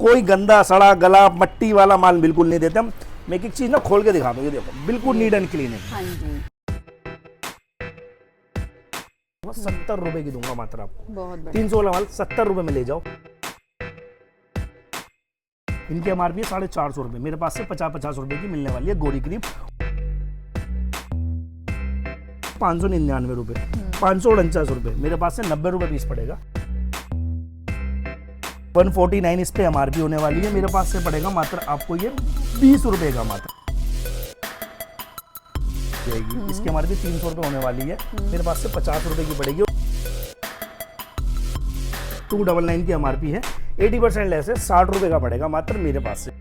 कोई गंदा सड़ा गला मट्टी वाला माल बिल्कुल नहीं देते हम। मैं एक चीज ना खोल के दिखा दूं, ये देखो बिल्कुल नीट एंड क्लीन है। हाँ जी, 70 रुपए की दूंगा मात्र आपको। बहुत बढ़िया। 300 वाला माल 70 रुपए में ले जाओ। इनकी एमआरपी है 450 रुपए, मेरे पास से 50-50 रुपए की मिलने वाली है गोरी क्रीम। 599 रुपए, 549 रुपए, मेरे पास से 90 रुपए पीस पड़ेगा। 149 इस पे एमआरपी होने वाली है, मेरे पास से पड़ेगा मात्र आपको ये 20 रुपए का मात्र जाएगी। इसकी एमआरपी 300 रुपए होने वाली है, मेरे पास से 50 रुपए की पड़ेगी। 299 की एमआरपी है, 80% लेस है, 60 रुपए का पड़ेगा मात्र मेरे पास से।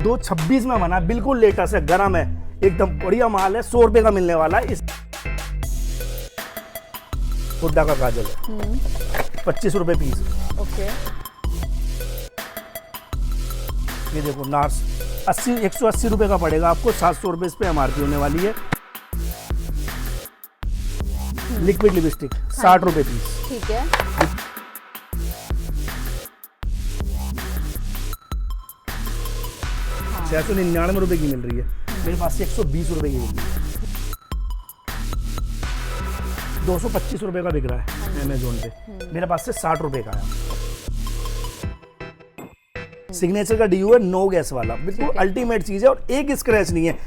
226 में बना, बिल्कुल लेटेस्ट है, गरम है, एकदम बढ़िया माल है, 100 रुपए का मिलने वाला है। इस हुड्डा का काजल है, 25 रुपए पीस। ओके, ये देखो नार्स 180 रुपए का पड़ेगा आपको, 700 रुपए इस पे एमआरपी होने वाली है। लिक्विड लिपस्टिक 60 रुपए पीस। ठीक है। हाँ। 699 रुपए की मिल रही है, मेरे पास से 120 रुपए की मिल रही है। 225 रुपए का बिक रहा है अमेजोन पे, मेरे पास से 60 रुपए का है। सिग्नेचर का डीयू है, नो गैस वाला, बिल्कुल अल्टीमेट चीज है और एक स्क्रैच नहीं है।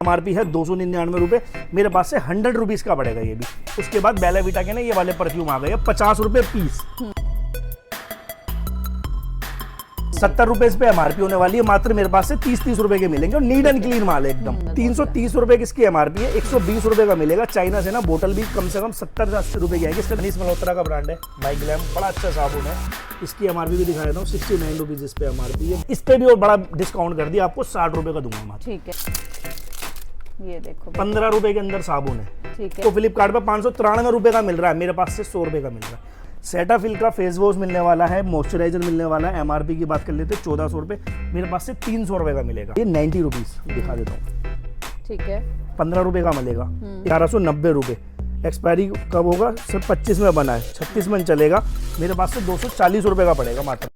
एमआरपी है 299 रुपए, मेरे पास से 100 रुपीज का पड़ेगा ये भी। उसके बाद बेला विटा के ना ये वाले परफ्यूम आ गए, 50 रुपए पीस। 70 रुपए इस पे एमआरपी होने वाली है, मात्र मेरे पास से 30-30 रुपए के मिलेंगे और नीट एंड क्लीन माल है एकदम। 330 रुपए की इसकी एमआरपी है, 120 रुपए का मिलेगा। चाइना से ना बोतल भी कम से कम 70-80 रुपए की आएगी। इसका मनीष मल्होत्रा का ब्रांड है, बाइग्लैम, बड़ा अच्छा साबुन है। इसकी एमआरपी भी दिखा देता हूँ, 69 रुपीज इस पे एमआरपी है। इस पे भी और बड़ा डिस्काउंट कर दिया आपको, 60 रुपए का दूंगा मात्र। ठीक है, ये देखो 15 रुपए के अंदर साबुन है। ठीक है। तो फ्लिपकार्ट पे 593 रुपए का मिल रहा है, मेरे पास से 100 रुपए का मिल रहा है। सेटाफिल का फेस वॉश मिलने वाला है, मॉइस्चराइजर मिलने वाला है। एमआरपी की बात कर लेते हैं 1400 रुपए, मेरे पास से 300 रुपए का मिलेगा। ये 90 रुपीज दिखा देता हूँ। ठीक है। 15 रुपए का मिलेगा, 1190 रुपए। एक्सपायरी कब होगा? सिर्फ 25 में बना है, 36 में चलेगा। मेरे पास से 240 रुपए का पड़ेगा मात्र।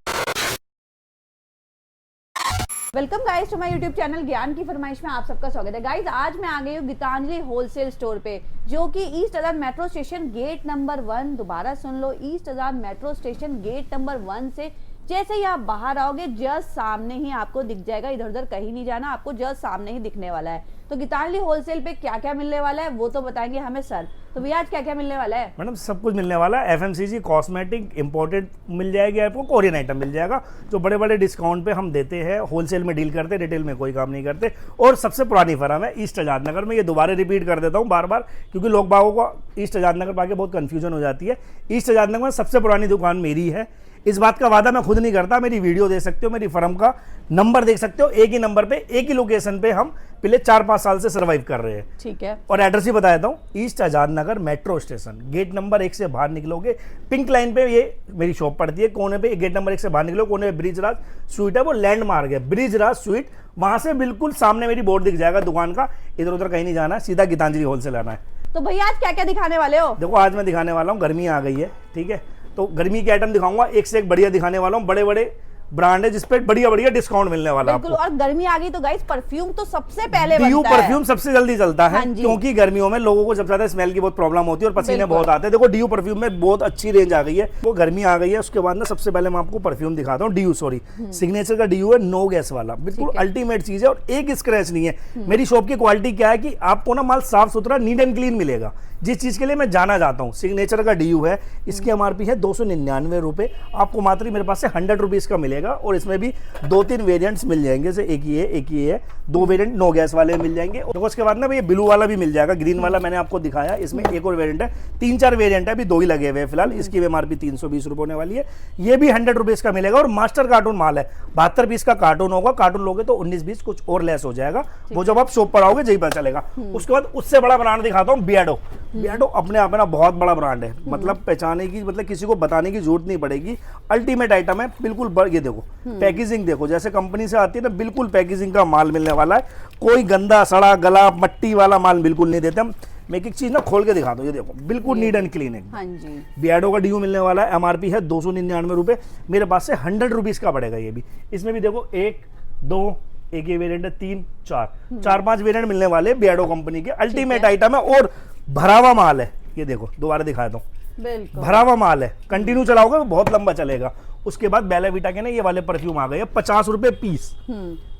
Welcome guys to my YouTube channel ज्ञान की फरमाइश में आप सबका स्वागत है। गाइस आज मैं आ गई हूँ गीतांजलि होलसेल स्टोर पे, जो कि ईस्ट आजाद मेट्रो स्टेशन गेट नंबर 1, दोबारा सुन लो, ईस्ट आजाद मेट्रो स्टेशन गेट नंबर 1 से जैसे ही आप बाहर आओगे जस्ट सामने ही आपको दिख जाएगा। इधर उधर कहीं नहीं जाना, आपको जस्ट सामने ही दिखने वाला है। तो गीतांजलि होलसेल पे क्या क्या मिलने वाला है वो तो बताएंगे हमें सर। तो भैया आज क्या क्या मिलने वाला है? मैडम सब कुछ मिलने वाला है, एफएमसीजी, कॉस्मेटिक, इंपोर्टेड मिल जाएगी आपको, कोरियन आइटम मिल जाएगा, जो बड़े बड़े डिस्काउंट पे हम देते हैं। होलसेल में डील करते हैं, रिटेल में कोई काम नहीं करते। और सबसे पुरानी फर्म है ईस्ट आजाद नगर में। ये दोबारा रिपीट कर देता हूँ बार बार, क्योंकि लोग बागों को ईस्ट आजाद नगर पाके बहुत कंफ्यूजन हो जाती है। ईस्ट आजाद नगर में सबसे पुरानी दुकान मेरी है। इस बात का वादा मैं खुद नहीं करता, मेरी वीडियो देख सकते हो, मेरी फर्म का नंबर देख सकते हो। एक ही नंबर पे, एक ही लोकेशन पे हम पिछले 4-5 साल से सर्वाइव कर रहे हैं। ठीक है। और एड्रेस ही बता देता हूँ, east Azad Nagar metro station gate number 1 से बाहर निकलोगे, पिंक लाइन पे ये मेरी शॉप पड़ती है। कोने पे गेट नंबर 1 से बाहर निकलो, कोने पे ब्रिजराज स्वीट है, वो लैंडमार्क है ब्रिजराज स्वीट। वहां से बिल्कुल सामने मेरी बोर्ड दिख जाएगा दुकान का। इधर उधर कहीं नहीं जाना, सीधा गीतांजलि होलसेल आना है। तो भैया आज क्या क्या दिखाने वाले हो? देखो आज मैं दिखाने वाला हूँ, गर्मी आ गई है, ठीक है, तो गर्मी के आइटम दिखाऊंगा, एक से एक बढ़िया दिखाने वाला हूँ। बड़े बड़े ब्रांड है जिसपे बढ़िया बढ़िया डिस्काउंट मिलने वाला है आपको। और गर्मी आ गई तो गाइस परफ्यूम तो सबसे पहले डीयू बनता है। परफ्यूम सबसे जल्दी चलता है, हाँ जी। क्योंकि गर्मियों में लोगों को जब ज्यादा स्मेल की बहुत प्रॉब्लम होती है और पसीने बहुत आते हैं। देखो डीयू परफ्यूम में बहुत अच्छी रेंज आ गई है, वो गर्मी आ गई है। उसके बाद ना सबसे पहले मैं आपको परफ्यूम दिखाता हूँ, डीयू सॉरी, सिग्नेचर का डीयू है, नो गैस वाला, बिल्कुल अल्टीमेट चीज है और एक स्क्रैच नहीं है। मेरी शॉप की क्वालिटी क्या है कि आपको ना माल साफ सुथरा नीट एंड क्लीन मिलेगा, जिस चीज के लिए मैं जाना चाहता हूँ। सिग्नेचर का डीयू है, इसकी एमआरपी है 299 रुपए, आपको मात्र मेरे पास से 100 रुपीज का मिलेगा। और इसमें भी 2-3 वेरिएंट्स मिल जाएंगे, जैसे एक ही है, 2 वेरिएंट नो गैस वाले मिल जाएंगे। और उसके बाद ना ये ब्लू वाला भी मिल जाएगा, ग्रीन वाला मैंने आपको दिखाया, इसमें एक और वेरिएंट है, 3-4 वेरिएंट है, अभी 2 ही लगे हुए हैं फिलहाल। इसकी एमआरपी 320 रुपए होने वाली है, ये भी 100 रुपीज का मिलेगा। और मास्टर कार्टून माल है, 72 पीस का कार्टून होगा, कार्टून लोगे तो 19-20 कुछ और लेस हो जाएगा, वो जब आप शॉप पर आओगे जही पता चलेगा। उसके बाद उससे बड़ा ब्रांड दिखाता हूँ, बियर्डो। बियर्डो अपने आप में ना बहुत बड़ा ब्रांड है, मतलब पहचाने की, मतलब किसी को बताने की जरूरत नहीं पड़ेगी। अल्टीमेट आइटम है बिल्कुल। ये देखो पैकेजिंग देखो, जैसे कंपनी से आती है ना, बिल्कुल पैकेजिंग का माल मिलने वाला है। कोई गंदा सड़ा गला मट्टी वाला माल बिल्कुल नहीं देते हम। मैं एक एक चीज ना खोल के दिखाता हूँ, ये देखो बिल्कुल नीट एंड क्लीन है। हाँ जी, बियर्डो का ड्यू मिलने वाला है, एमआरपी है 299 रुपए, मेरे पास से 100 रुपीज का पड़ेगा ये भी। इसमें भी देखो 1 2 एक ये वेरिएंट है, 3 4 5 वेरिएंट मिलने वाले बियर्डो कंपनी के। अल्टीमेट आइटम है और भरा हुआ माल है। ये देखो दोबारा दिखाता हूँ, बिल्कुल भरा हुआ माल है, कंटिन्यू चलाओगे तो बहुत लंबा चलेगा। उसके बाद बेला वीटा के ना ये वाले परफ्यूम आ गए हैं, 50 रुपए पीस,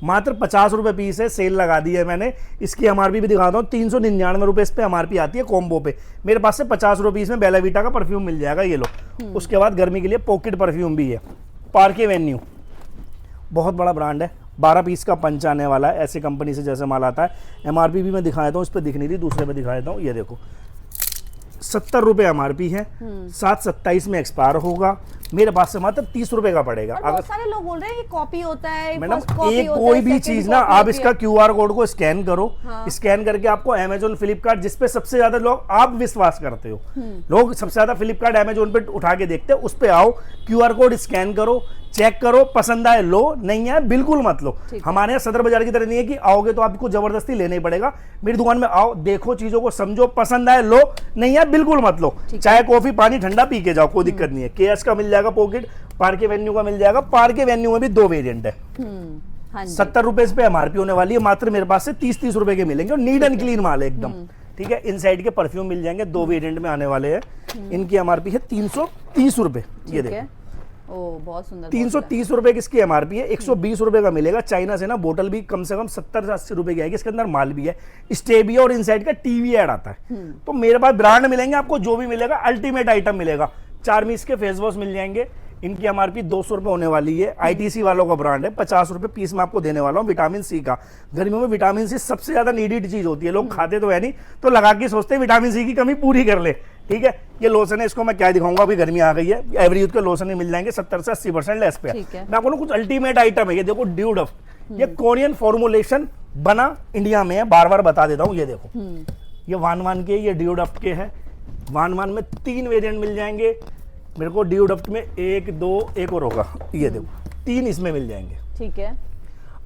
मात्र 50 रुपए पीस है, सेल लगा दी है मैंने। इसकी एमआरपी भी दिखाता हूँ, 399 रुपए इस पे एमआरपी आती है कॉम्बो पे। मेरे पास से 50 रुपए पीस में बेला वीटा का परफ्यूम मिल जाएगा, ये लो। उसके बाद गर्मी के लिए पॉकेट परफ्यूम भी है, पार्क एवेन्यू, बहुत बड़ा ब्रांड है, 12 पीस का पंच आने वाला है, ऐसी कंपनी से जैसे माल आता है। एमआरपी भी मैं दिखा देता हूँ, इस पर दिख नहीं रही, दूसरे पे दिखा देता हूँ, ये देखो 70 रुपए एमआरपी है, 7/27 में एक्सपायर होगा, मेरे पास से मात्र 30 रुपए का पड़ेगा। और बहुत सारे लोग बोल रहे हैं ये कॉपी होता है, मैडम फर्स्ट कॉपी एक होता कोई है, भी सेकंड चीज ना कॉपी आप होती इसका है। क्यूआर कोड को स्कैन करो, हाँ। स्कैन करके आपको अमेजोन फ्लिपकार्ट जिस पे सबसे ज्यादा लोग आप विश्वास करते हो, लोग सबसे ज्यादा फ्लिपकार्ट अमेजोन पे उठा के देखते हैं, उस पे आओ, क्यूआर कोड स्कैन करो, चेक करो, पसंद आए लो, नहीं आए बिल्कुल मत लो। हमारे यहाँ सदर बाजार की तरह नहीं है कि आओगे तो आपको जबरदस्ती लेना ही पड़ेगा। मेरी दुकान में आओ, देखो, चीजों को समझो, पसंद आए लो, नहीं आए बिल्कुल मत लो। चाय कॉफी पानी ठंडा पी के जाओ, कोई दिक्कत नहीं है। केएस का मिल जाएगा पॉकेट, पार्क एवेन्यू का मिल जाएगा। पार्क एवेन्यू में भी 2 वेरिएंट है, हाँ जी, 70 रुपए इस पे एमआरपी होने वाली है, मात्र मेरे पास से 30 रुपए के मिलेंगे और नीट एंड क्लीन माल है एकदम। ठीक है, इनसाइड के परफ्यूम मिल जाएंगे, 2 वेरिएंट में आने वाले हैं। इनकी एमआरपी है 330 रुपए, ये ठीक है। देखो ओ बहुत सुंदर, 330 रुपए की इसकी एमआरपी है, 120 रुपए का मिलेगा। चाइना से ना बोतल भी कम से कम 70 से 80 रुपए की आएगी, इसके अंदर माल भी है, स्टे भी है और इनसाइड का टीवी ऐड आता है। तो मेरे पास ब्रांड मिलेंगे आपको, जो भी मिलेगा अल्टीमेट आइटम मिलेगा। चार्मिस के फेस वॉश मिल जाएंगे, इनकी एमआरपी 200 रुपए होने वाली है। आईटीसी वालों का ब्रांड है, 50 रुपए पीस में आपको देने वाला हूँ। विटामिन सी का, गर्मियों में विटामिन सी सबसे ज्यादा नीडेड चीज होती है, लोग खाते तो है नहीं, तो लगा के सोचते हैं विटामिन सी की कमी पूरी कर ले। ठीक है, ये लोशन है, इसको मैं क्या दिखाऊंगा, अभी गर्मी आ गई है, एवरी यूथ के लोशन ही मिल जाएंगे 70 से 80% लेस पे। मैं आपको कुछ अल्टीमेट आइटम है, ये देखो ड्यू डफ, ये कोरियन फॉर्मुलेशन बना इंडिया में है, बार बार बता देता हूँ। ये देखो ये वान के, ये ड्यू डफ के है। वान में 3 वेरिएंट मिल जाएंगे मेरे को, ड्यू डफ में 1 2 एक और होगा, ये देखो 3 इसमें मिल जाएंगे। ठीक है,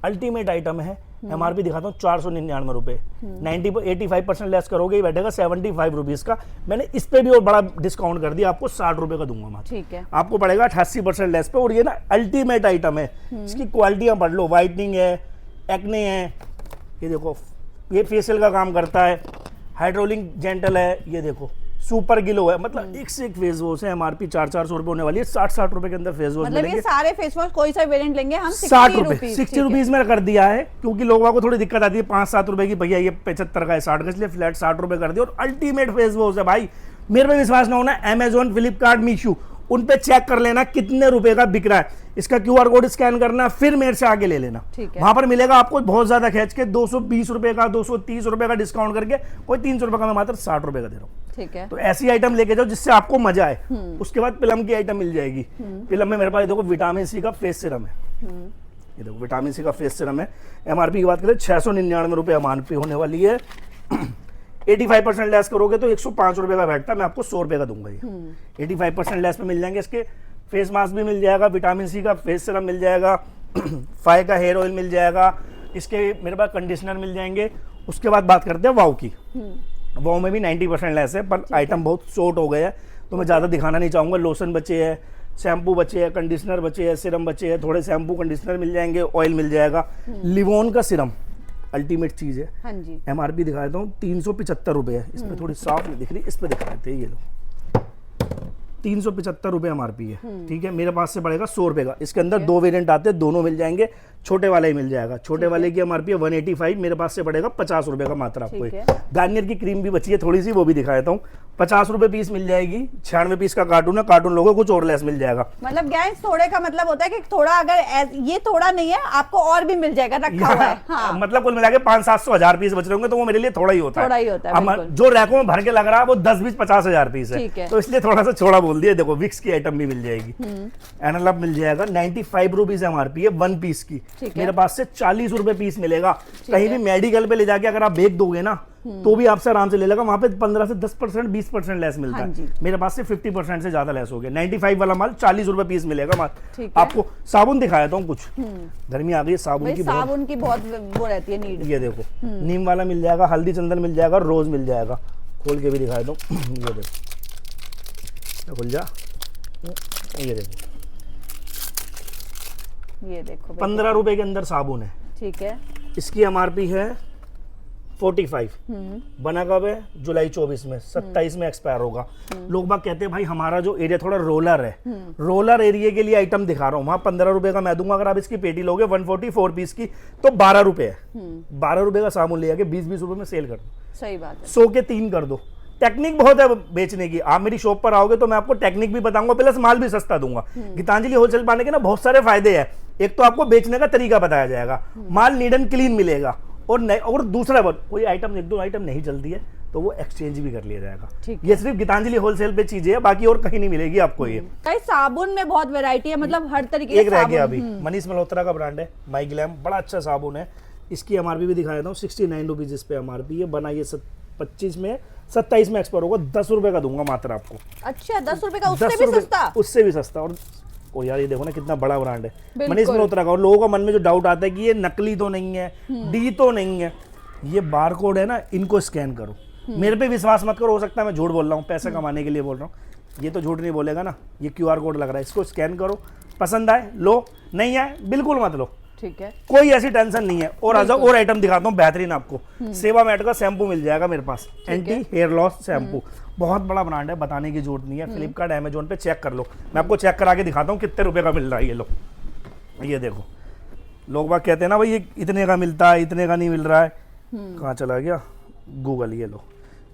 अल्टीमेट आइटम है। एमआरपी दिखाता हूँ, 499 रुपए, 85% लेस करोगे ही बैठेगा 75 रुपीज का। मैंने इस पे भी और बड़ा डिस्काउंट कर दिया, आपको 60 रुपए का दूंगा मात्र। ठीक है, आपको पड़ेगा 88% लेस पे। और ये ना अल्टीमेट आइटम है, इसकी क्वालिटियां पढ़ लो, व्हाइटनिंग है, एक्ने है, ये देखो ये फेशियल का काम करता है, हाइड्रोलिक जेंटल है, ये देखो सुपर ग्लो है, मतलब एक से एक फेस वॉश है। एमआरपी 400 रुपए होने वाली है, 60 रुपए के अंदर फेस वॉश मतलब मिलेंगे। ये सारे फेस वॉश कोई सा वेरिएंट लेंगे हम 60 रुपए, 60 रुपीज में कर दिया है, क्योंकि लोगों को थोड़ी दिक्कत आती है 5-7 रुपए की, भैया ये 75 का है 60 का, इसलिए फ्लैट 60 रुपए कर दिया। और अल्टीमेट फेस वॉश है भाई, मेरे पे विश्वास ना होना, अमेजोन फ्लिपकार्ट मीशो उन पे चेक कर लेना कितने रुपए का बिक रहा है, इसका क्यूआर कोड स्कैन करना, फिर मेरे से आगे ले लेना। वहां पर मिलेगा आपको बहुत ज्यादा खींच के 220 रुपए का, 230 रुपए का डिस्काउंट करके, कोई 300 रुपए का मैं मात्र 60 रुपए का दे रहा हूँ। ठीक है, तो ऐसी आइटम लेके जाओ जिससे आपको मजा आए। उसके बाद प्लम की आइटम मिल जाएगी। प्लम में मेरे पास देखो विटामिन सी का फेस सीरम है, ये देखो विटामिन सी का फेस सीरम है। एमआरपी की बात करें 699 रुपए एमआरपी होने वाली है। 85% लेस करोगे तो 105 रुपए का बैठता है, मैं आपको 100 रुपए का दूंगा। ये 85% लेस में मिल जाएंगे। इसके फेस मास्क भी मिल जाएगा, विटामिन सी का फेस सीरम मिल जाएगा, फाय का हेयर ऑयल मिल जाएगा, इसके मेरे पास कंडीशनर मिल जाएंगे। उसके बाद बात करते हैं वाव की। वाव में भी 90% लेस है, पर आइटम बहुत शॉर्ट हो गए हैं तो मैं ज़्यादा दिखाना नहीं चाहूँगा। लोशन बचे हैं, शैम्पू बचे हैं, कंडीशनर बचे हैं, सीरम बचे हैं, थोड़े शैम्पू कंडीशनर मिल जाएंगे, ऑयल मिल जाएगा। लिवोन का सीरम अल्टीमेट चीज है। हाँ जी, एमआरपी दिखा देता हूँ, 375 रुपए है। इसमें थोड़ी साफ नहीं दिख रही, इस पे दिखा देते हैं, ये लो 375 रुपए एमआरपी है। ठीक है, मेरे पास से पड़ेगा 100 रुपए का। इसके अंदर 2 वेरिएंट आते हैं, दोनों मिल जाएंगे, छोटे वाला ही मिल जाएगा। छोटे वाले की एमआरपी है 185, मेरे पास से पड़ेगा 50 रुपए का मात्र आपको। गार्नियर की क्रीम भी बची है थोड़ी सी, वो भी दिखा देता हूँ, 50 रुपए पीस मिल जाएगी। 96 पीस का कार्टून है, कार्टून लोगों कुछ और लेस मिल जाएगा। मतलब गैस थोड़े का मतलब होता है कि थोड़ा अगर ये थोड़ा नहीं है आपको और भी मिल जाएगा, रखा हुआ है। हाँ। मतलब कुल मिला के 500-700 हजार पीस बच रहे होंगे, तो वो मेरे लिए थोड़ा ही होता है। थोड़ा ही होता है, बिल्कुल। जो रैकों में भर के लग रहा है वो 10-20-50 हजार पीस ठीक है, है। तो इसलिए थोड़ा सा छोड़ा बोल दिया। देखो विक्स की आइटम भी मिल जाएगी, एनालब मिल जाएगा, 95 रुपीज एमआरपी है 1 पीस की। मेरे पास से 40 रुपए पीस मिलेगा। कहीं भी मेडिकल पे ले जाके अगर आप बेच दोगे ना तो भी आपसे आराम से ले लेगा, वहां पे 15 से 10% 20% लेस मिलता है। मेरे पास से 50% से ज्यादा लेस हो गया। 95 वाला माल 40 रुपए पीस मिलेगा। आपको साबुन दिखाया था कुछ, गर्मी आ गई है, साबुन की बहुत वो रहती है नीड। ये देखो नीम वाला मिल जाएगा, हल्दी चंदन मिल जाएगा, रोज मिल जाएगा। खोल के भी दिखा दो। ये देखो, खुल जा, ये देखो, ये देखो 15 रुपए के अंदर साबुन है। ठीक है। इसकी एमआरपी है 45। बना कब है? जुलाई 24 में, 27 में एक्सपायर होगा। लोग बाग कहते हैं भाई हमारा जो एरिया थोड़ा रोलर है, रोलर एरिया के लिए आइटम दिखा रहा हूँ, वहां 15 रुपए का मैं दूंगा। अगर आप इसकी पेटी लोगे 144 पीस की तो 12 रुपए है। 12 रुपए का साबुन ले आके 20-20 रुपए में सेल कर दो। सही बात है। 100 के 3 कर दो। टेक्निक बहुत है बेचने की। आप मेरी शॉप पर आओगे तो मैं आपको टेक्निक भी बताऊंगा, प्लस माल भी सस्ता दूंगा। गीतांजलि होलसेल पाने के ना बहुत सारे फायदे हैं। एक तो आपको बेचने का तरीका बताया जाएगा, माल नीट एंड क्लीन मिलेगा, और दूसरा बात, कोई आइटम 1-2 आइटम नहीं चलती है तो वो एक्सचेंज भी कर लिया जाएगा। ये सिर्फ गीतांजलि होलसेल पे चीजें है, बाकी और कहीं नहीं मिलेगी आपको। ये साबुन में बहुत वैरायटी है, मतलब हर तरीके एक रह गया अभी, मनीष मल्होत्रा का ब्रांड है माई ग्लैम, बड़ा अच्छा साबुन है। इसकी एमआरपी भी दिखा देता हूँ, 69 रुपीज इस पे एमआरपी है। बना ये 25 में, 27 में एक्सपायर होगा। 10 रुपए का दूंगा मात्र आपको। अच्छा, 10 रुपए का, उससे भी सस्ता? उससे भी सस्ता। और यार ये देखो ना कितना बड़ा ब्रांड है मनीष मल्होत्रा का। और लोगों का मन में जो डाउट आता है कि ये नकली तो नहीं है, डी तो नहीं है, ये बारकोड है ना, इनको स्कैन करो। मेरे पे विश्वास मत करो, हो सकता है मैं झूठ बोल रहा हूँ, पैसे कमाने के लिए बोल रहा हूँ। ये तो झूठ नहीं बोलेगा ना, ये क्यूआर कोड लग रहा है, इसको स्कैन करो, पसंद आए लो, नहीं आए बिल्कुल मत लो। ठीक है, कोई ऐसी टेंशन नहीं है। और आ जाओ, और आइटम दिखाता हूँ बेहतरीन आपको। सेवा मैट का शैम्पू मिल जाएगा मेरे पास, एंटी हेयर लॉस शैम्पू। बहुत बड़ा ब्रांड है, बताने की जरूरत नहीं है। फ्लिपकार्ट अमेजोन पे चेक कर लो, मैं आपको चेक करा के दिखाता हूँ कितने रुपए का मिल रहा है। ये लो, ये देखो। लोग बाग कहते हैं ना भाई ये इतने का मिलता है, इतने का नहीं मिल रहा है। कहाँ चला गया गूगल? ये लो,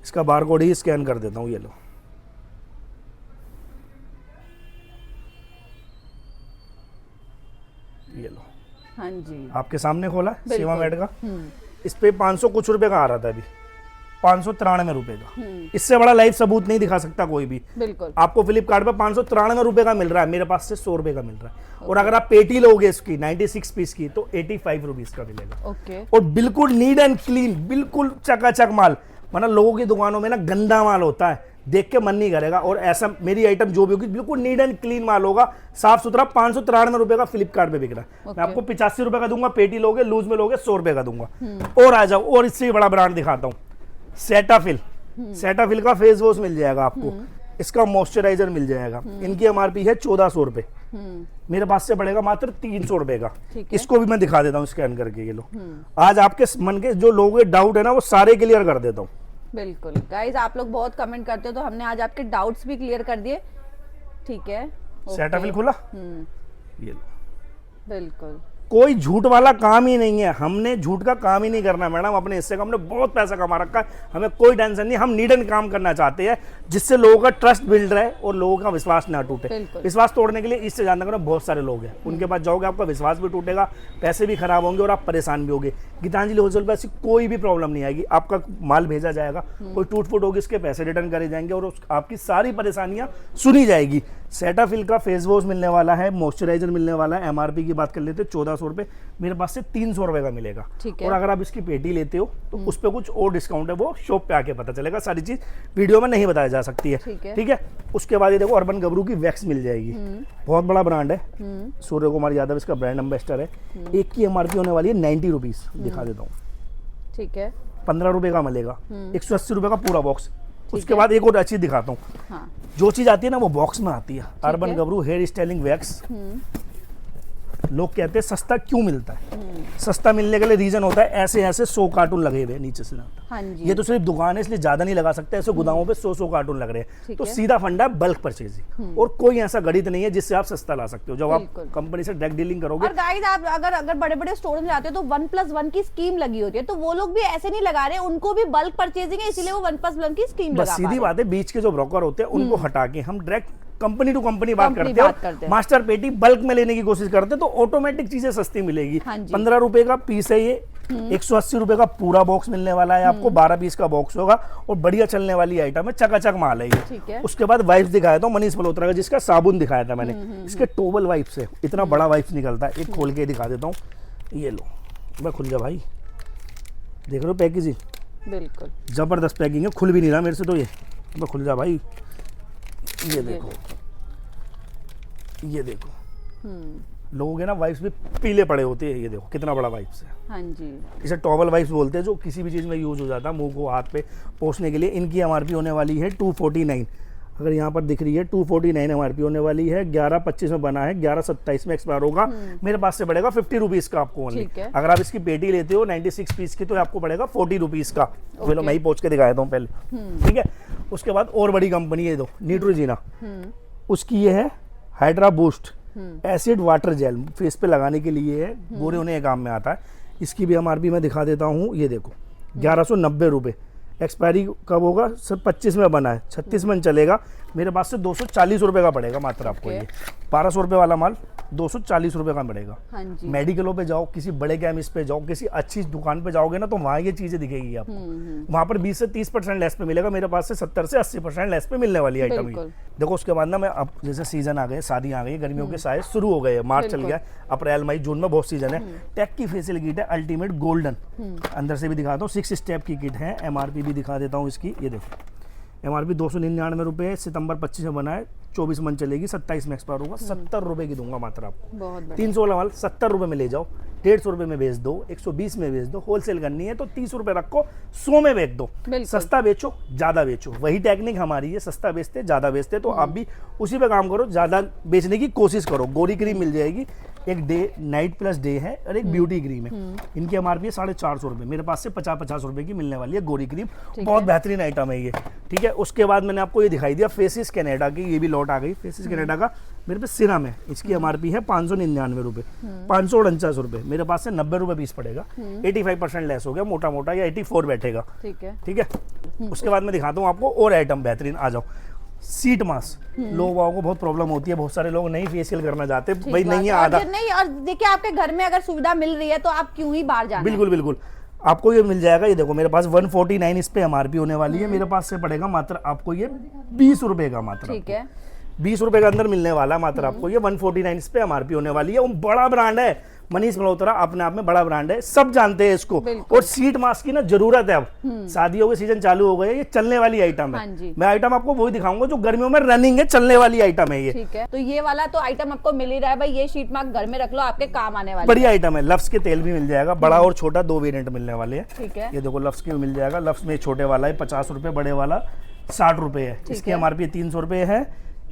इसका बारकोड ही स्कैन कर देता हूँ। ये लो, ये लो, हाँ जी, आपके सामने खोला है सेवा मैट का। इस पे 500 कुछ रुपए का आ रहा था, अभी 593 रुपए का। इससे बड़ा लाइव सबूत नहीं दिखा सकता कोई भी। बिल्कुल। आपको फ्लिपकार्ट पे 593 रुपए का मिल रहा है, मेरे पास से 100 रुपए का मिल रहा है। और अगर आप पेटी लोगे इसकी 96 पीस की तो 85 रुपीज का मिलेगा। ओके। और बिल्कुल नीट एंड क्लीन, बिल्कुल चकाचक माल। मतलब लोगों की दुकानों में ना गंदा माल होता है, देख के मन नहीं करेगा। और ऐसा मेरी आइटम जो भी होगी बिल्कुल नीट एंड क्लीन माल होगा, साफ सुथरा। 593 रुपए का फ्लिपकार्ट पे बिक रहा है। मैं आपको 85 रुपए का दूंगा, पेटी लोगे लूज में लोगे 100 रुपए का दूंगा। और आ जाओ, और इससे बड़ा ब्रांड दिखाता हूँ, सेटाफिल। सेटाफिल का फेस वॉश मिल जाएगा आपको, इसका मॉइस्चराइजर मिल जाएगा। इनकी एमआरपी है 1400 रुपए, मेरे पास से पड़ेगा मात्र 300 रुपए का। इसको भी मैं दिखा देता हूँ स्कैन करके। ये लो, आज आपके मन के जो लोगों के डाउट है ना वो सारे क्लियर कर देता हूँ। बिल्कुल गाइज, आप लोग बहुत कमेंट करते हो तो हमने आज आपके डाउट्स भी क्लियर कर दिए। ठीक है, सेटाफिल खुला, ये लो। बिल्कुल, कोई झूठ वाला काम ही नहीं है। हमने झूठ का काम ही नहीं करना मैडम। अपने हिस्से का हमने बहुत पैसा कमा रखा है, हमें कोई टेंशन नहीं। हम नीड एंड काम करना चाहते हैं जिससे लोगों का ट्रस्ट बिल्ड रहे और लोगों का विश्वास ना टूटे। विश्वास तोड़ने के लिए ईस्ट से जाननगर में बहुत सारे लोग हैं, उनके पास जाओगे आपका विश्वास भी टूटेगा, पैसे भी खराब होंगे और आप परेशान भी होंगे। गीतांजलि होलसेल पर ऐसी कोई भी प्रॉब्लम नहीं आएगी। आपका माल भेजा जाएगा, कोई टूट फूट होगी उसके पैसे रिटर्न करे जाएंगे और आपकी सारी परेशानियां सुनी जाएगी। सेटाफिल का फेस वॉश मिलने वाला है, मॉइस्चराइजर मिलने वाला है। एमआरपी की बात कर लेते हैं 1400 रुपए, मेरे पास से 300 रुपए का मिलेगा। और अगर आप इसकी पेटी लेते हो तो उस पर कुछ और डिस्काउंट है, वो शॉप पे आके पता चलेगा। सारी चीज वीडियो में नहीं बताया जा सकती है, ठीक है। उसके बाद ये देखो, अर्बन गबरू की वैक्स मिल जाएगी, बहुत बड़ा ब्रांड है। सूर्य कुमार यादव इसका ब्रांड एम्बेसडर है। एक की एमआरपी होने वाली है 90 रुपीज, दिखा देता हूँ। ठीक है, 15 रुपए का मिलेगा, 180 रुपए का पूरा बॉक्स। उसके बाद एक और चीज दिखाता हूँ। हाँ। जो चीज आती है ना वो बॉक्स में आती है। अर्बन गबरू हेयर स्टाइलिंग वैक्स। लोग कहते हैं सस्ता क्यों मिलता है? सस्ता मिलने के लिए रीजन होता है ऐसे ऐसे 100 कार्टून लगे हुए नीचे से। हाँ जी। ये तो सिर्फ दुकान है इसलिए ज्यादा नहीं लगा सकते, ऐसे गोदामों पे 100 कार्टून लग रहे हैं। तो सीधा फंडा है बल्क परचेजिंग, और कोई ऐसा गणित नहीं है जिससे आप सस्ता ला सकते हो। जब आप कंपनी से डायरेक्ट डीलिंग करोगे। और गाइस, आप अगर बड़े-बड़े स्टोर में जाते हो तो 1+1 की स्कीम लगी होती है, तो वो लोग भी ऐसे नहीं लगा रहे, उनको भी बल्क परचेजिंग है इसीलिए वो 1+1 की स्कीम लगा। बस सीधी बात है, बीच के जो ब्रोकर होते हैं उनको हटा के हम डायरेक्ट कंपनी टू कंपनी बात करते हैं। मास्टर पेटी बल्क में लेने की कोशिश करते हैं तो ऑटोमेटिक चीजें सस्ती मिलेगी। 15 रुपए का पीस है ये, 180 रुपए का पूरा बॉक्स मिलने वाला है आपको। 12 पीस का बॉक्स होगा और बढ़िया चलने वाली आइटम है, चकाचक माल है ये। उसके बाद वाइप्स दिखाया था मनीष मल्होत्रा का, जिसका साबुन दिखाया था मैंने। इसके टोवल वाइप्स है, इतना बड़ा वाइप्स निकलता है। एक खोल के दिखा देता हूँ, ये लो। मैं खुल जा भाई, देख रहे हो पैकेजिंग, बिल्कुल जबरदस्त पैकिंग है। खुल भी नहीं रहा मेरे से तो ये। मैं खुल जा भाई, ये देखो, ये देखो, लोगों के ना वाइप्स भी पीले पड़े होते हैं, ये देखो कितना बड़ा वाइप्स है। हाँ जी, इसे टॉवल वाइप्स बोलते हैं, जो किसी भी चीज़ में यूज़ हो जाता है मुंह को हाथ पे पोंछने के लिए। इनकी एमआरपी होने वाली है 249, अगर यहाँ पर दिख रही है 249 एमआरपी होने वाली है। 11/25 में बना है, 11/27 में एक्सपायर होगा। मेरे पास से पड़ेगा 50 रुपीज़ का आपको ओनली। ठीक है। अगर आप इसकी पेटी लेते हो 96 पीस की, तो आपको पड़ेगा 40 रुपीज़ का। चलो मैं ही पोंछ के दिखा देता हूँ पहले, ठीक है। उसके बाद और बड़ी कंपनी है, दो न्यूट्रोजीना, उसकी ये है hydra boost acid water gel, face पे लगाने के लिए है, गोरे होने के काम में आता है। इसकी भी एमआरपी मैं दिखा देता हूँ, ये देखो 1190 रुपये। एक्सपायरी कब होगा सर? 25 में बना है, 36 में चलेगा। मेरे पास से 240 रुपये का पड़ेगा मात्र आपको। ये 1200 रुपये वाला माल 240 रुपये का पड़ेगा। हाँ जी। मेडिकलों पे जाओ, किसी बड़े केमिस्ट पे जाओ, किसी अच्छी दुकान पे जाओगे ना, तो वहाँ ये चीज़ें दिखेगी आपको। वहाँ पर 20 से 30% लेस पे मिलेगा, मेरे पास से 70 से 80% लेस पे मिलने वाली आइटम है। देखो उसके बाद ना मैं अब जैसे सीजन आ गए, शादी आ गई, गर्मियों के साए शुरू हो गए, मार्च चल गया, अप्रैल मई जून में बहुत सीजन है। टेक की फेशियल किट है अल्टीमेट गोल्डन, अंदर से भी दिखाता हूँ, 6 स्टेप की किट है। एमआरपी भी दिखा देता हूँ इसकी, ये देखो एमआरपी 299 रुपये, सितंबर 25 में बना है, 24 मन चलेगी, 27 में एक्सपायर होगा। 70 रुपये की दूंगा मात्र आपको। 300 वाला माल 70 रुपये में ले जाओ, 150 रुपये में बेच दो, 120 में बेच दो। होलसेल करनी है तो 30 रुपये रखो, 100 में बेच दो। सस्ता बेचो ज़्यादा बेचो, वही टेक्निक हमारी है, सस्ता बेचते ज़्यादा बेचते। तो आप भी उसी पे काम करो, ज़्यादा बेचने की कोशिश करो। गोरी क्रीम मिल जाएगी, एक डे नाइट प्लस डे है और एक ब्यूटी क्रीम है। इनकी एमआरपी है 450 रुपये, मेरे पास से 50-50 रुपये की मिलने वाली है गोरी क्रीम। बहुत बेहतरीन आइटम है ये, ठीक है। उसके बाद मैंने आपको ये दिखाई दिया फेसिस कनाडा की, ये भी लॉट आ गई फेसिस कनाडा का। मेरे पे सिरम है, इसकी एमआरपी है 599 रुपये, 549 रुपये। मेरे पास से 90 रुपये पीस पड़ेगा, 85% लेस हो गया मोटा मोटा, या 84 बैठेगा, ठीक है। उसके बाद मैं दिखाता हूँ आपको और आइटम बेहतरीन। आ जाओ, सीट मास्क, लोगों को बहुत प्रॉब्लम होती है, बहुत सारे लोग नहीं फेशियल करना चाहते, भाई नहीं है आधा नहीं। और देखिए आपके घर में अगर सुविधा मिल रही है तो आप क्यों ही बाहर जाना। बिल्कुल बिल्कुल, आपको ये मिल जाएगा। ये देखो मेरे पास 149 इस पे एमआरपी होने वाली है, मेरे पास से पड़ेगा मात्र आपको ये 20 रुपए का मात्र, ठीक है। 20 रुपए के अंदर मिलने वाला मात्र आपको ये 149 इस पे एमआरपी होने वाली है। वो बड़ा ब्रांड है, मनीष मल्होत्रा अपने आप में बड़ा ब्रांड है, सब जानते हैं इसको। और सीट मास्क की ना जरूरत है, अब शादियों के सीजन चालू हो गए, ये चलने वाली आइटम है। मैं आइटम आपको वही दिखाऊंगा जो गर्मियों में रनिंग है, चलने वाली आइटम है ये, ठीक है। तो ये वाला तो आइटम आपको मिल ही रहा है भाई, ये शीट मास्क घर में रख लो, आपके काम आने वाली बढ़िया आइटम है। लफ्स के तेल भी मिल जाएगा, बड़ा और छोटा 2 वेरिएंट मिलने वाले हैं, ठीक है। ये देखो लफ्स के मिल जाएगा। लफ्स में छोटे वाला है 50 रुपए, बड़े वाला 60 रुपए है। इसकी एमआरपी 300 रुपए है,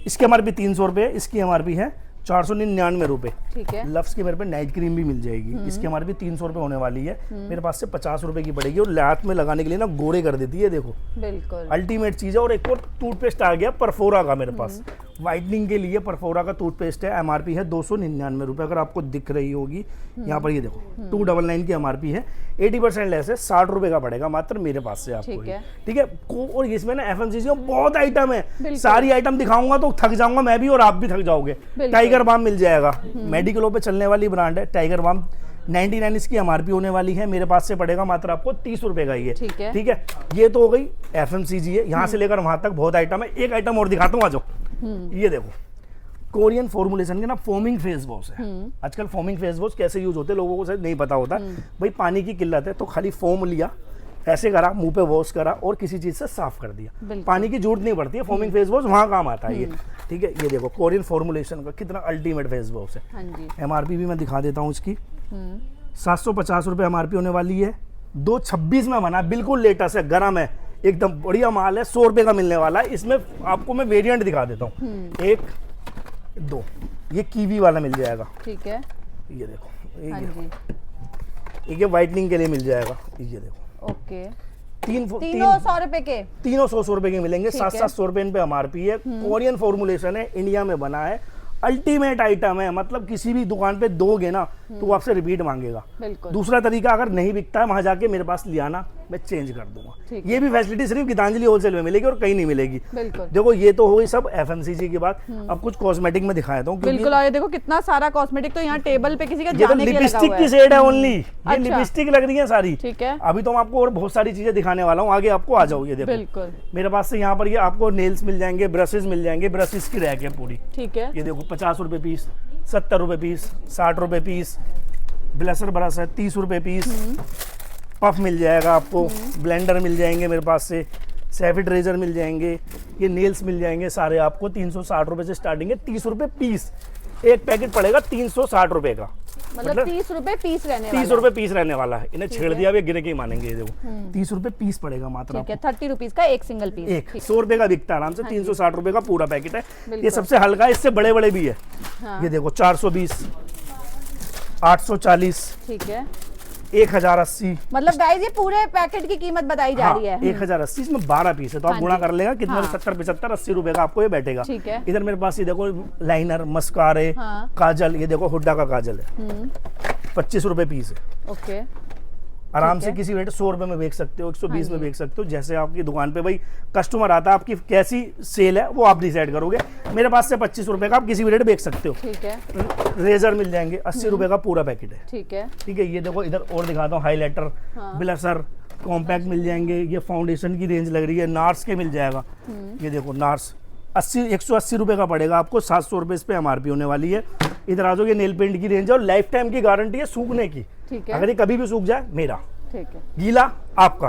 इसकी एमआरपी 300 रुपए, इसकी एमआरपी है 499 रुपए, ठीक है। लफ्स की मेरे पे नाइट क्रीम भी मिल जाएगी, इसकी हमारे भी 300 रुपए होने वाली है। मेरे पास से 50 रुपए की पड़ेगी, और लात में लगाने के लिए ना गोरे कर देती है, देखो बिल्कुल अल्टीमेट चीज है। और एक और टूथपेस्ट आ गया परफोरा का मेरे पास, व्हाइटनिंग के लिए परफोरा का टूथपेस्ट है। एमआरपी है 299 रुपए, अगर आपको दिख रही होगी यहाँ पर, ये देखो 299 की एमआरपी है, 80% लेस है, 60 रुपए का पड़ेगा मात्र मेरे पास से आपको, ठीक है। और इसमें ना एफएमसीजी में बहुत आइटम है, सारी आइटम दिखाऊंगा तो थक जाऊंगा मैं भी और आप भी थक जाओगे। टाइगर बाम मिल जाएगा, मेडिकलों पे चलने वाली ब्रांड है टाइगर बाम, 99 इसकी एमआरपी होने वाली है, मेरे पास से पड़ेगा मात्र आपको 30 रुपए का, ये ठीक है। ये तो हो गई एफएमसीजी है, यहाँ से लेकर वहां तक बहुत आइटम है। एक आइटम और दिखाता हूँ, आ जाओ, ये देखो कोरियन फॉर्मुलेशन के ना फोमिंग फेस वॉश है। आजकल फोमिंग फेस वॉश कैसे यूज होते हैं लोगों को शायद नहीं पता होता। भाई पानी की किल्लत है तो खाली फोम लिया, ऐसे करा, मुंह पे वॉश करा और किसी चीज से साफ कर दिया, पानी की जरूरत नहीं पड़ती है। फोमिंग फेस वॉश वहां काम आता है ये, ठीक है। ये देखो कोरियन फॉर्मुलेशन का कितना अल्टीमेट फेस वॉश है। एमआरपी भी मैं दिखा देता हूँ इसकी, 750 रुपए एमआरपी होने वाली है। 226 में बना, बिल्कुल लेटेस्ट है, गरम है, एकदम बढ़िया माल है, 100 रुपए का मिलने वाला है। इसमें आपको मैं वेरिएंट दिखा देता हूँ, 1 2, ये कीवी वाला मिल जाएगा, ठीक है। ये देखो ये व्हाइटनिंग के लिए मिल जाएगा, ये देखो, ओके। तीनों 100 रुपए के, तीनों 100 रुपए के मिलेंगे, 700 रुपए इन पे एमआरपी है। कोरियन फॉर्मुलेशन है, इंडिया में बना है, अल्टीमेट आइटम है। मतलब किसी भी दुकान पे दोगे ना तो वो आपसे रिपीट मांगेगा। दूसरा तरीका अगर नहीं बिकता है, वहां जाके मेरे पास ले आना, मैं चेंज कर दूंगा। ये भी फैसिलिटी सिर्फ गीतांजलि होलसेल में मिलेगी और कहीं नहीं मिलेगी। देखो ये तो हो गई सब एफएमसीजी की बात। अब कुछ कॉस्मेटिक में दिखाया था, बिल्कुल। ये देखो कितना सारा कॉस्मेटिक, तो यहाँ टेबल पे किसी का जाने के लिए लगा हुआ है। लिपस्टिक की शेड है ओनली, ये लिपस्टिक लग रही है सारी, ठीक है। अभी तो मैं आपको और बहुत सारी चीजें दिखाने वाला हूँ, आगे आपको आ जाओ। ये देखो मेरे पास से यहाँ पर ये आपको नेल्स मिल जाएंगे, ब्रशेस मिल जाएंगे, ब्रशेस की रैक है पूरी, ठीक है। ये देखो 50 रुपए पीस, 70 रुपए पीस, 60 रुपए पीस। ब्लशर ब्रश है 30 रुपए पीस। पफ मिल जाएगा आपको, ब्लेंडर मिल जाएंगे मेरे पास से, सैफिड रेजर मिल जाएंगे, ये नेल्स मिल जाएंगे सारे आपको 360 रुपए से स्टार्टिंग है, 30 रुपए पीस। एक पैकेट पड़ेगा 360 रुपए का, मतलब 30 रुपए पीस रहने 30 वाला रुपए पीस रहने वाला है। इन्हें छेड़ दिया, वे गिने के ही मानेंगे। ये देखो 30 रुपए पीस पड़ेगा मात्र ठीक है, 30 रुपीज का एक सिंगल पीस। एक 100 रुपए का बिकता है आराम से, 360 रुपए का पूरा पैकेट है। ये सबसे हल्का है, इससे बड़े बड़े भी है। ये देखो 420, 840, ठीक है, 1080। मतलब गाइस ये पूरे पैकेट की कीमत बताई जा रही है। 1080, इसमें 12 पीस है, तो आप गुणा कर लेगा कितना, 70, 75, 80 रुपए का आपको ये बैठेगा। ठीक है। इधर मेरे पास ये देखो लाइनर, मस्कारे, काजल, ये देखो हुड्डा का काजल है, 25 रुपए पीस है। ओके, आराम से किसी रेट 100 रुपए में बेच सकते हो, 120 में बेच सकते हो, जैसे आपकी दुकान पे भाई कस्टमर आता है, आपकी कैसी सेल है वो आप डिसाइड करोगे। मेरे पास से 25 रुपए का आप किसी भी रेट बेच सकते हो। ठीक है, रेजर मिल जाएंगे, 80 रुपए का पूरा पैकेट है। ठीक है, ठीक है। ये देखो इधर और दिखाता हूँ, हाईलाइटर, ब्लशर, कॉम्पैक्ट मिल जाएंगे। ये फाउंडेशन की रेंज लग रही है, नार्स के मिल जाएगा। ये देखो नार्स 180 रुपए का पड़ेगा आपको, 700 रुपए इस पे MRP होने वाली है। इधर आ जाओ, ये नेल पेंट की रेंज है और लाइफ टाइम की गारंटी है सूखने की। ठीक है, अगर ये कभी भी सूख जाए मेरा, ठीक है, गीला आपका।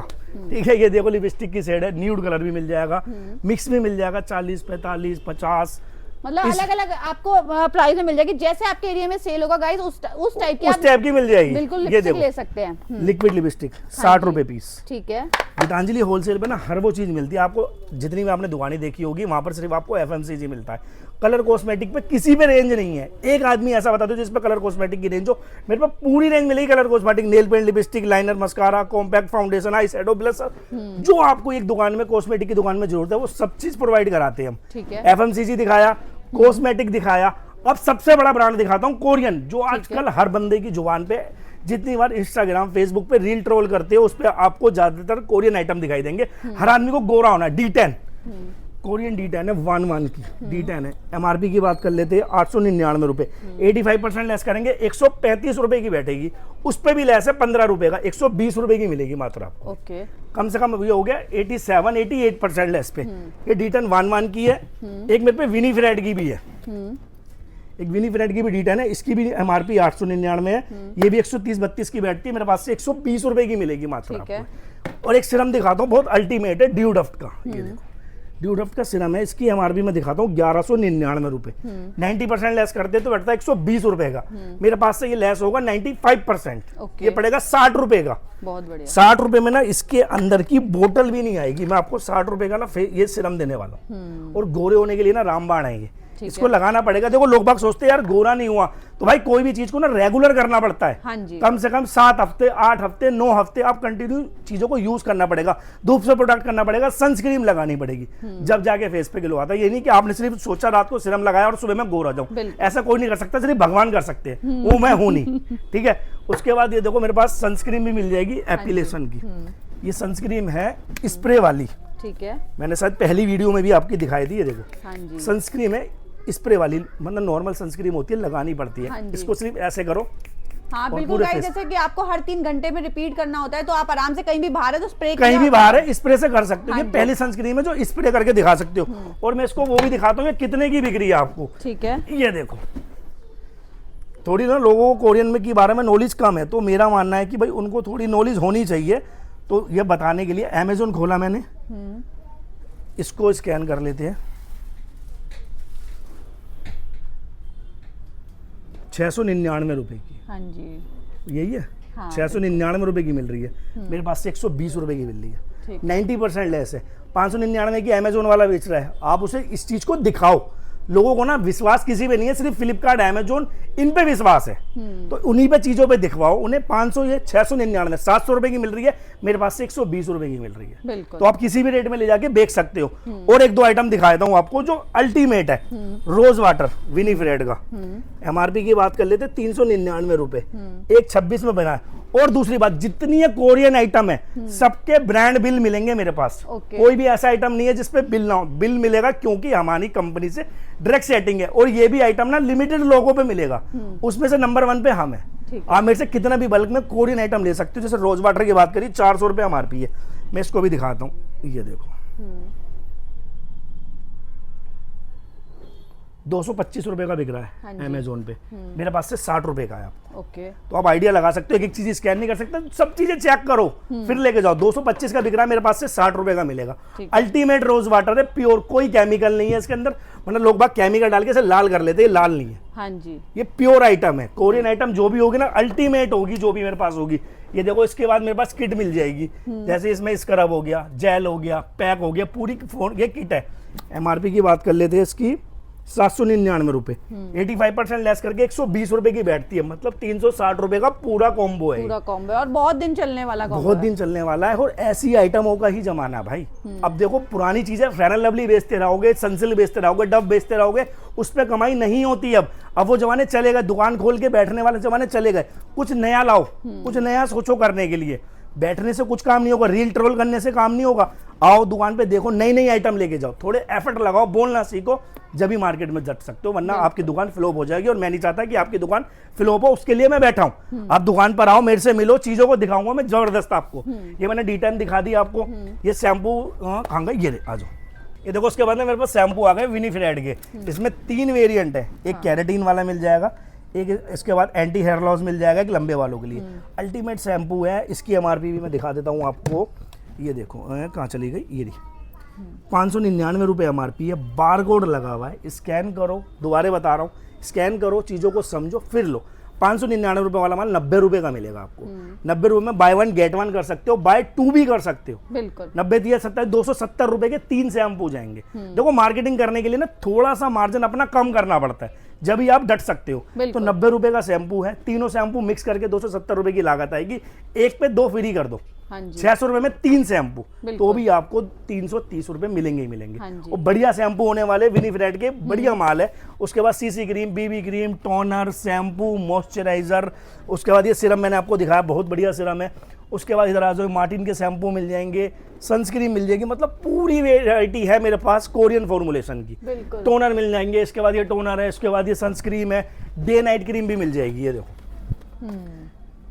ठीक है। ये देखो लिपस्टिक की शेड है, न्यूड कलर भी मिल जाएगा, मिक्स भी मिल जाएगा, 40, 45, 50, मतलब अलग अलग आपको प्राइस में मिल जाएगी, जैसे आपके एरिया में सेल होगा गाइस उस टाइप की, उस टाइप की मिल जाएगी। बिल्कुल ये लिपस्टिक देखो ले सकते हैं। लिक्विड लिपस्टिक 60 रुपए पीस। ठीक है, गीतांजलि होलसेल पे ना हर वो चीज मिलती है आपको, जितनी भी आपने दुकानें देखी होगी वहां पर सिर्फ आपको FMCG मिलता है। कलर कॉस्मेटिक पे किसी पे रेंज नहीं है। एक आदमी ऐसा बता दो जिस पे कलर कॉस्मेटिक की रेंज हो, मेरे पास पूरी रेंज मिलेगी। Colour cosmetic, nail paint, lipstick, liner, mascara, compact, foundation, eye shadow, blusher, जो आपको एक दुकान में कॉस्मेटिक की दुकान में जरूरत है वो सब चीज प्रोवाइड कराते हैं हम। ठीक है, FMCG दिखाया, कॉस्मेटिक दिखाया, अब सबसे बड़ा ब्रांड दिखाता हूँ कोरियन, जो आजकल हर बंदे की जुबान पे, जितनी बार इंस्टाग्राम, फेसबुक पे रील ट्रोल करते हो उस पे आपको ज्यादातर कोरियन आइटम दिखाई देंगे। हर आदमी को गोरा होना है। D10 कोरियन D10 है, 1 की D10 है। MRP की बात कर लेते हैं 899 रुपए, 85% लेस करेंगे, 135 रुपए की बैठेगी। उस पे भी लेस है 15 रुपए का, 120 रुपए की मिलेगी मात्र आपको। ओके, कम से कम ये हो गया 87-88% लेस पे। ये D10 1 की है। एक मेरे पे विनीफरेड की भी है, एक विनीफरेड की भी D10 है, इसकी भी MRP 899 है। ये भी 130-32 की बैठती है, मेरे पास से 120 रुपए की मिलेगी मात्र आपको। और एक सिरम दिखाता हूँ बहुत अल्टीमेट है, ड्यूडफ्ट का। ये देखो ड्यूडफ्ट का सिरम है, इसकी MRP में दिखाता हूँ 1199 रुपए, 90% लेस करते तो बैठता है 120 रुपए का। मेरे पास से ये लेस होगा 95%, ये पड़ेगा 60 रुपए का। बहुत बढ़िया। 60 रुपए में ना इसके अंदर की बोतल भी नहीं आएगी। मैं आपको 60 रुपए का ना ये सिरम देने वाला हूँ। और गोरे होने के लिए ना रामबाण आएंगे, इसको लगाना पड़ेगा। देखो लोग बाग सोचते हैं यार गोरा नहीं हुआ, तो भाई कोई भी चीज को ना रेगुलर करना पड़ता है। हाँ जी। कम से कम 7 हफ्ते, 8 हफ्ते, 9 हफ्ते आप कंटिन्यू चीजों को यूज करना पड़ेगा। धूप से प्रोटेक्ट करना पड़ेगा, सनस्क्रीन लगानी पड़ेगी, जब जाके फेस पे ग्लो आता है। ये नहीं कि आपने सिर्फ सोचा रात को सिरम लगाया और सुबह में गोरा जाऊं, ऐसा कोई नहीं कर सकता, सिर्फ भगवान कर सकते हैं, वो मैं हूं नहीं। ठीक है। उसके बाद ये देखो मेरे पास सनस्क्रीन भी मिल जाएगी एपिलेशन की। ये सनस्क्रीन है स्प्रे वाली, ठीक है, मैंने शायद पहली वीडियो में भी आपकी दिखाई थी। ये देखो हाँ जी, सनस्क्रीन है स्प्रे वाली, मतलब नॉर्मल सनस्क्रीन होती है, लगानी पड़ती है। हाँ जी। इसको सिर्फ ऐसे करो। हाँ और बिल्कुल पूरे गाइस, face- जैसे कि आपको हर 3 घंटे में रिपीट करना होता है, तो आप आराम से कहीं भी बाहर है तो स्प्रे कहीं भी बाहर है स्प्रे से कर सकते हो। हाँ ये पहली सनस्क्रीन है जो स्प्रे करके दिखा सकते हो। और मैं इसको वो भी दिखाता हूँ कितने की बिक रही है आपको। ठीक है, ये देखो, थोड़ी ना लोगों को कोरियन में के बारे में नॉलेज कम है, तो मेरा मानना है कि भाई उनको थोड़ी नॉलेज होनी चाहिए। तो ये बताने के लिए अमेजोन खोला मैंने, इसको स्कैन कर लेते हैं। 699 रुपए की, हाँ जी, यही है। हाँ, 699 रुपए की मिल रही है, मेरे पास से 120 रुपए की मिल रही है। ठीक। 90% लेस है। 599 की अमेजोन वाला बेच रहा है, आप उसे इस चीज को दिखाओ। लोगों को ना विश्वास किसी पे नहीं है, सिर्फ फ्लिपकार्ट, अमेजोन, इन पे विश्वास है। तो उन्हीं पे चीजों पे दिखवाओ उन्हें। 500 ये 699, 700 रुपए की मिल रही है, मेरे पास से 120 रुपए की मिल रही है। बिल्कुल। तो आप किसी भी रेट में ले जाके बेच सकते हो। और एक दो आइटम दिखा देता हूँ आपको जो अल्टीमेट है, रोज वाटर विनीफरेड का। MRP की बात कर लेते 399 रुपए, एक 26 में बना है। और दूसरी बात, जितनी ये कोरियन आइटम है सबके ब्रांड बिल मिलेंगे मेरे पास। कोई भी ऐसा आइटम नहीं है जिसपे बिल ना हो। बिल मिलेगा क्योंकि हमारी कंपनी से डायरेक्ट सेटिंग है। और ये भी आइटम ना लिमिटेड लोगों पे मिलेगा, उसमें से नंबर 1 पे हम है। आप मेरे से कितना भी बल्क में कोरियन आइटम ले सकते हो। जैसे रोज वाटर की बात करी, 400 रुपए MRP है। मैं इसको भी दिखाता हूँ, ये देखो 225 रुपए का बिक रहा है अमेजोन पे, मेरे पास से 60 रुपए का है आपको। ओके, तो आप आइडिया लगा सकते हो, एक एक चीज स्कैन नहीं कर सकते, सब चीजें चेक करो फिर लेके जाओ। 225 का बिक रहा है, मेरे पास से 60 रुपए का मिलेगा। अल्टीमेट रोज वाटर है, प्योर, कोई केमिकल नहीं है इसके अंदर। मतलब लोग बाग केमिकल डाल के इसे लाल कर लेते हैं, लाल नहीं है। हाँ जी, ये प्योर आइटम है। कोरियन आइटम जो भी होगी ना अल्टीमेट होगी, जो भी मेरे पास होगी। ये देखो, इसके बाद मेरे पास किट मिल जाएगी, जैसे इसमें स्क्रब हो गया, जेल हो गया, पैक हो गया, पूरी फोन ये किट है। एमआरपी की बात कर लेते हैं इसकी 799 रुपए, 85% लेस करके 120 रुपए की बैठती है, मतलब 360 रुपए का पूरा कॉम्बो है। पूरा कॉम्बो और बहुत दिन चलने वाला कॉम्बो बहुत है। दिन चलने वाला है, और ऐसी आइटमों का ही जमाना है भाई। अब देखो, पुरानी चीजें फेयर एंड लवली बेचते रहोगे, सनसिल्क बेचते रहोगे, डव बेचते रहोगे, उस पर कमाई नहीं होती। अब वो जमाने चले गए, दुकान खोल के बैठने वाले जमाने चले गए। कुछ नया लाओ, कुछ नया सोचो करने के लिए। बैठने से कुछ काम नहीं होगा, रील ट्रोल करने से काम नहीं होगा। आओ दुकान पे देखो, नई नई आइटम लेके जाओ, थोड़े एफर्ट लगाओ, बोलना सीखो, जब भी मार्केट में जट सकते हो, वरना आपकी दुकान फ्लॉप हो जाएगी। और मैं नहीं चाहता कि आपकी दुकान फ्लॉप हो, उसके लिए मैं बैठा हूं। आप दुकान पर आओ, मेरे से मिलो, चीजों को दिखाऊंगा मैं जबरदस्त आपको। ये मैंने D10 दिखा दी आपको। ये शैम्पू कहाँ गए, ये आ जाओ। ये देखो, उसके बाद में मेरे पास शैम्पू आ गए विनीफरेड के। इसमें 3 वेरिएंट है, एक कैरेटीन वाला मिल जाएगा, एक इसके बाद एंटी हेयर लॉस मिल जाएगा, एक लंबे वालों के लिए। अल्टीमेट शैम्पू है। इसकी एमआरपी भी मैं दिखा देता हूँ आपको। ये देखो कहाँ चली गई, ये 599 रुपये एमआरपी है, बारकोड लगा हुआ है। स्कैन करो, दोबारा बता रहा हूँ, स्कैन करो, चीज़ों को समझो, फिर लो। 599 रुपये वाला माल 90 रुपये का मिलेगा आपको। 90 रुपये में बाय 1 गेट 1 कर सकते हो, बाय 2 भी कर सकते हो। बिल्कुल 90 दिया 70, 270 रुपए के 3 शैम्पू जाएंगे। देखो, मार्केटिंग करने के लिए ना थोड़ा सा मार्जिन अपना कम करना पड़ता है, जब ही आप डट सकते हो। तो 90 रुपए का शैम्पू है, तीनों शैम्पू मिक्स करके 270 रुपए की लागत आएगी। एक पे 2 फ्री कर दो, हाँ जी, 600 रुपए में 3 शैम्पू, तो भी आपको 330 रुपए मिलेंगे ही मिलेंगे। हाँ जी। और बढ़िया शैम्पू होने वाले विनीफरेड के, बढ़िया माल है। उसके बाद CC cream, BB cream, toner, shampoo, moisturiser. उसके बाद ये सिरम मैंने आपको दिखाया, बहुत बढ़िया सिरम है। उसके बाद इधर आ जाओ, मार्टिन के शैम्पू मिल जाएंगे, सनस्क्रीन मिल जाएगी, मतलब पूरी वेराइटी है मेरे पास कोरियन फॉर्मुलेशन की। बिल्कुल टोनर मिल जाएंगे, इसके बाद ये टोनर है, इसके बाद ये सनस्क्रीन है, डे नाइट क्रीम भी मिल जाएगी। ये देखो,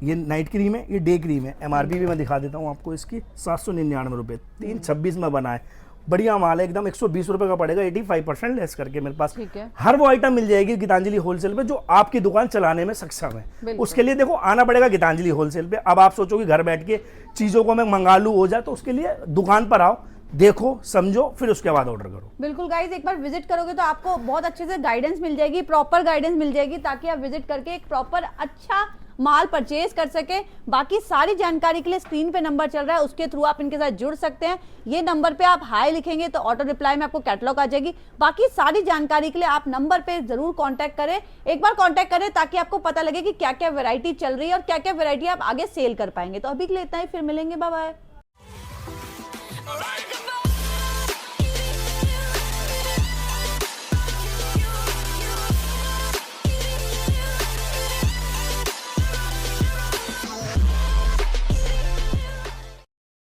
ये नाइट क्रीम है, ये डे क्रीम है। एमआरपी भी मैं दिखा देता हूँ आपको इसकी, 799 रुपये, 326 में बना है। बढ़िया माल है एकदम, 120 रुपए का पड़ेगा, 85% लेस करके मेरे पास ठीक है। हर वो आइटम मिल जाएगी गीतांजलि होलसेल पे जो आपकी दुकान चलाने में सक्षम है। बिल्कुल। उसके लिए देखो, आना पड़ेगा गीतांजलि होलसेल पे। अब आप सोचो कि घर बैठ के चीजों को मैं मंगा लूँ हो जाए, तो उसके लिए दुकान पर आओ, देखो, समझो, फिर उसके बाद ऑर्डर करो। बिल्कुल गाइज, एक बार विजिट करोगे तो आपको बहुत अच्छे से गाइडेंस मिल जाएगी, प्रॉपर गाइडेंस मिल जाएगी, ताकि आप विजिट करके एक प्रॉपर अच्छा माल परचेज कर सके। बाकी सारी जानकारी के लिए स्क्रीन पे नंबर चल रहा है, उसके थ्रू आप इनके साथ जुड़ सकते हैं। ये नंबर पे आप हाई लिखेंगे तो ऑटो रिप्लाई में आपको कैटलॉग आ जाएगी। बाकी सारी जानकारी के लिए आप नंबर पे जरूर कांटेक्ट करें, एक बार कांटेक्ट करें, ताकि आपको पता लगे कि क्या क्या वैरायटी चल रही है और क्या क्या वैरायटी आप आगे सेल कर पाएंगे। तो अभी के लिए इतना ही, फिर मिलेंगे, बाय बाय।